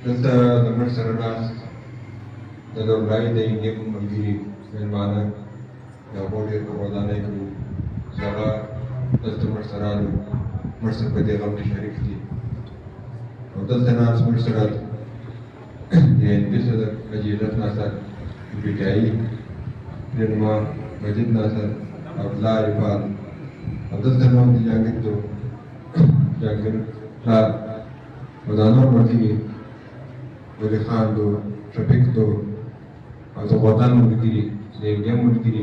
دلته د مړ سره ناست د لومړی د انډیم ملګري مېلمانه د هغو ډېر په ودانۍ کوو چې هغه دلته مړ سره راغلو مړ سره په دې غم کې شریک دي او دلته ناست مړ سره د انګلیسه د فضیلت ناصر بیټیایي رهنما مجید ناصر او پلار فال او دلته نو د جهانګیر پلار او دا نور ملګري ولی خان دو شفیق دو او د وطن ملګري د انډیم ملګري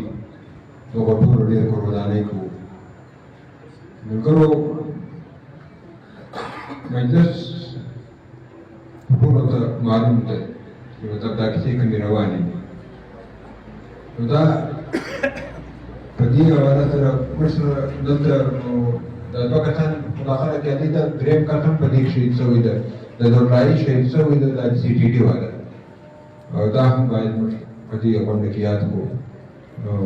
دغو ټولو ډېر قربانۍ کوو ملګرو مجلس ټولو ته معلوم دی چې مطلب دا کیسې کومې روانې دي نو دا په دې حواله سره موږ سره دلته دا دوه کسان مداخله کوي دا درېیم کس هم په دې کې شهید شوی دی د لومړی شهید شوی دی دا د سی ټي ډي والا او دا هم باید موږ په دې غونډه کې یاد کړو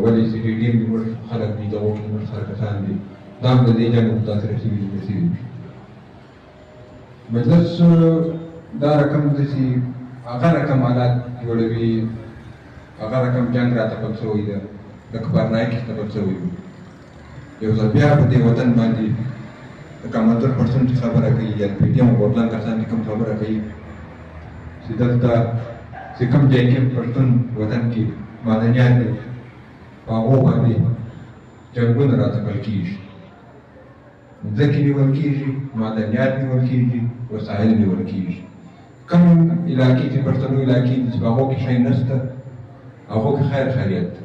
ولې سی ټي ډي زموږ خلک دي دغو کې زموږ سره کسان دي دا هم د دې جنګ متاثره شوي دي مجلس دا رقم داسې هغه رقم حالات جوړوي هغه رقم جنګ راته پل شوی ده د کبرنای کې تپل شوی یو ځل بیا په دې وطن باندې د کمانډر پرسنټ خبره کوي یا پی ټي ایم ورلان کسان چې کوم خبره کوي چې دلته چې کوم ځای کې پښتون وطن کې مدنیان دي په هغو باندې جنګونه راتپل کېږي ځمکې نیول کېږي معدنیات نیول کېږي وسایل نیول کېږي کوم علاقې چې پښتنو علاقې دي چې په هغو کې شی نشته هغو کې خیر خیریت ده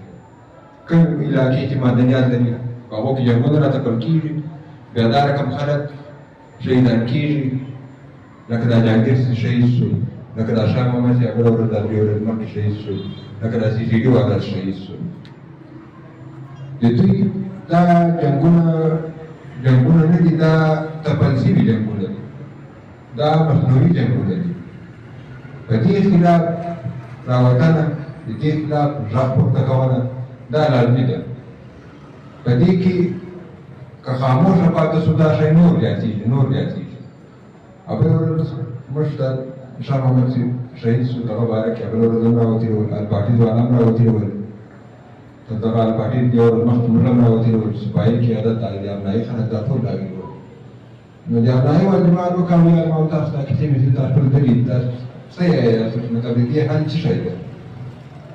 کوم علاقې چې معدنیات لري په هغو کې جنګونه راتپل کېږي بیا دا رقم خلک شهیدان کېږي لکه دا جهانګیر شهید شو لکه دا شاه محمد چې بله ورځ دا درې ورځې مخکې شهید شو لکه دا سی ټي ډي والا شهید شو د دوی دا جنګونه نه دي دا تپل شوي جنګونه دي دا مصنوعي جنګونه دي په دې خلاف راوتنه د دې خلاف غږ پورته کول دا لازمي ده په دې کې که خاموشه پاتې شو دا شی نور زیاتېږي او بله ورځ موږ ته شاه محمد شهید شو دغه باره کې بله ورځ هم راوتېرول الپاټي ځوانان راوتېرول دغه الپاټي یو ورځ مخکې موږ هم راوتېرول سپاهي قیادت د ابنایي خلک دا ټول راغلي وو نو د ابنایي واجبانو کامیاب ما تاسو ته کیسې مې تاسو ټول دري تاسو څه یاست مطلب د دې حل څه شی دی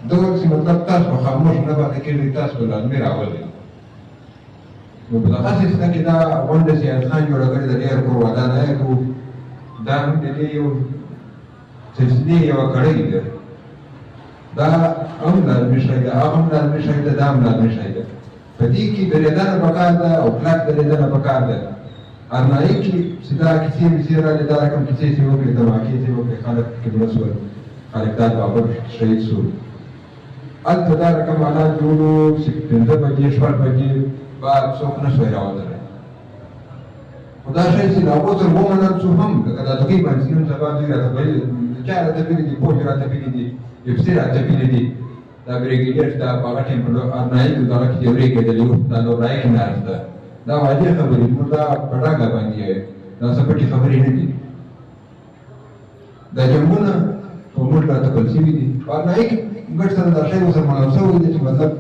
دغه چې مطلب تاسو خاموش نه پاتې کېږئ تاسو به لازمي راولئ نو په دغه سیسټم کې دا غونډه چې انسان جوړه کړې ده ډېر کور ودانۍ کوو دا هم د دې یو سلسلې یوه کړۍ ده دا هم لازمي شی ده هغه هم لازمي شی ده دا هم لازمي شی ده په دې کې درېدنه پکار ده او کلک درېدنه پکار ده ارنایي کې چې دا کیسې ویسې راغلې دا رقم کیسې چې وکړې دماکې چې وکړې خلک پکې مړه شول خالقداد بابر شهید شو هلته دا رقم حالات جوړ وو چې 5 بجې 6 بجې بعد څوک نه شوی راوتلی خو دا شی چې د هغو تر ومنل شو هم لکه دا دغې باندې چې نن سبا دوی راته ویلي د چا راته ویلي دي پوج راته ویلي دي افسي راته ویلي دي دا بریګیډیر چې دا په هغه ټایم په ارنایي کې دغه کې جوړې کېدلې وو دا لومړی کې ناست ده دا واضح خبرې موږ دا په ډاګه باندې دا څه پټې خبرې نه دي دا جنګونه په موږ راتپل شوي دي په ارنایي کې ګډ سره دا شی ورسره ملام شوی دی چې مطلب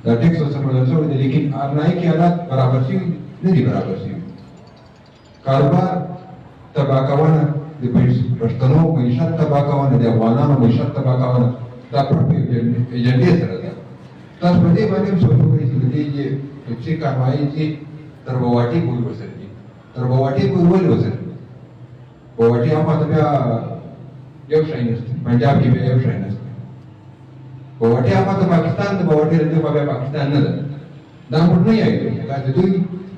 دا ټیکس ورسره ملام شوی دی لیکن ارنایي کې حالات برابر شوي نه دي برابر شوي کاروبار تباه کونه د پښتنو معیشت تباه کونه د افغانانو معیشت تباه کونه دا په ایجنډې سره ده تاسو په دې باندې هم سوچ وکړئ چې د دې چې کاروایي چې تر بواټي پورې وسرېږي تر بواټي پورې ولې وسرېږي بواټي هم ماته بیا یو شی نشته پنجاب کې بیا یو شی نشته بواټي هم ماته پاکستان د بواټي رځي خو بیا پاکستان نه ده دا موږ نه یایو دا د دوی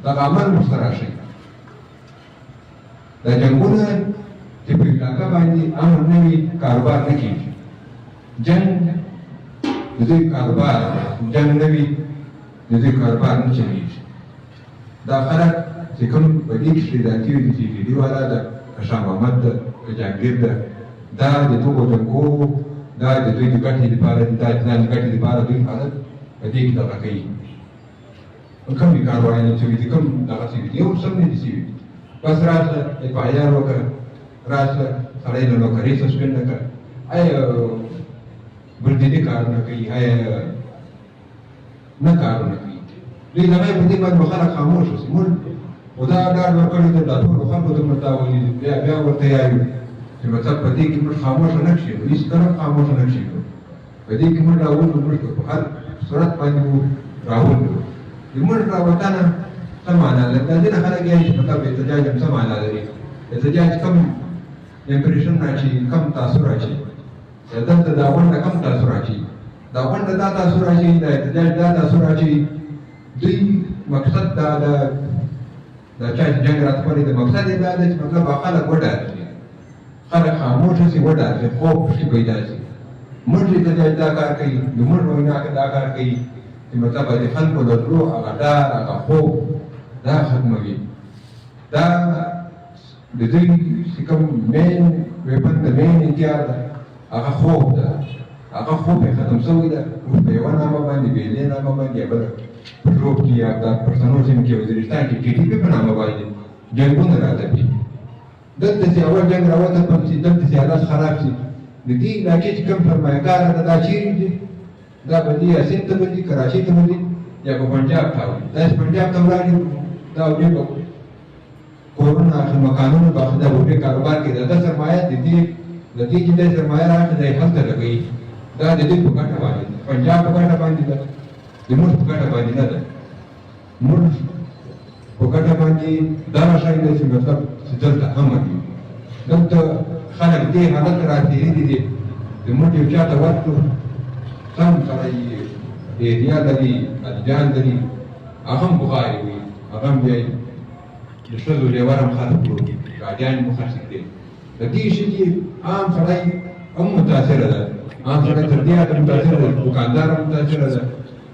دغه عمل ورسره راشي دا جنګونه چې په علاقه باندې امن نه وي کاروبار نه کېږي جنګ د دوی کاروبار جنګ نه وي د دوی کاروبار نه چلېږي دا خلک چې کوم په دې کې شهیداتي وي د سی ټي ډي والا ده که شاه محمد ده که جهانګیر ده دا د دغو جنګو دا د دوی د ګټې لپاره دي دا د ځان د ګټې لپاره دوی خلک په دې کې دغه کوي کومې کاروایانې شوي دي کوم دغه شوي دي یو سم نه دي شوي بس راشه FIR وکړه، راشه سړی له نوکرۍ سسپینډ نه کړه. بلدیني کارونه کوي، نه کارونه کوي. دوی د هغې په دې باندې خلک خاموش اوسي. موږ خو دا ډاډ ورکړی دی، دا ټولو خلکو ته موږ دا ویلي دي، بیا ورته یایو چې مطلب په دې کې موږ خاموشه نه کښېنو، هېڅکله خاموشه نه کښېنو. په دې کې موږ راولو، موږ په هر صورت باندې راولو. د موږ راوتنه څه معنا لري؟ دا ځینې خلک یایي چې مطلب احتجاج هم څه معنا لري. احتجاج کم امپریشن راچي، کم تاثر راچي. دلته دا غونډه کم تاثر راچي، دا غونډه دا تاثر راچي، دا احتجاج دا تاثر راچي. دوی مقصد دا د چا چې جنګ راته کړی دی، مقصد یې دا دی چې مطلب خلک وډارېږي، خلک خاموشه شي، وډارېږي، خوب پکې پیدا شي. موږ احتجاج دا کار کوي، د موږ وینا دا کار کوي چې مطلب د خلکو د زړه هغه ډار، هغه خوب دا ختموي. دا د دوی چې کوم مین ویپن د مین هتیار ده، هغه خوب ده. هغه خوب یې ختم شوی ده. اوس په یوه نامه باندې، بېلې نامه باندې، یا بله پټروپ کې یا دا پښتنو سیمې کې وزیرستان کې TTP په نامه باندې جنګونه راځي. دلته چې اول جنګ راوتپل شي، دلته چې حالات خراب شي، د دې علاقې چې کوم سرمایه‌کار ده دا چیرې دي؟ دا به دي یا سند ته به ځي، کراچۍ ته به ځي، یا به پنجاب ته وړي. دا چې پنجاب ته ولاړې دا بیا به کورونه اخلي، مکانونه به اخلي، دا به بیا کاروبار کوي. دا سرمایه د دې چې دا سرمایه راغله دا یې هلته لګوي. دا د دې په ګټه باندې ده، پنجاب په ګټه باندې ده، د موږ په ګټه باندې نه ده. موږ په ګټه باندې دا شی دی چې مطلب چې دلته امن وي. دلته خلک دې حالت ته راتېرېدي دي، د موږ یو چا ته ورکړو، سم سړی ایریا لري، ادجان لري، هغه هم بغارې وي، هغه هم بیا د ښځو لیور هم خلک وي، ګاډیان مو خرڅ کړي. د دې شي کې عام سړی هم متاثره ده، عام سړی تر دې حده متاثره ده، دوکاندار هم متاثره ده،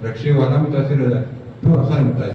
رکشې والا متاثره ده، ټول خلک متاثره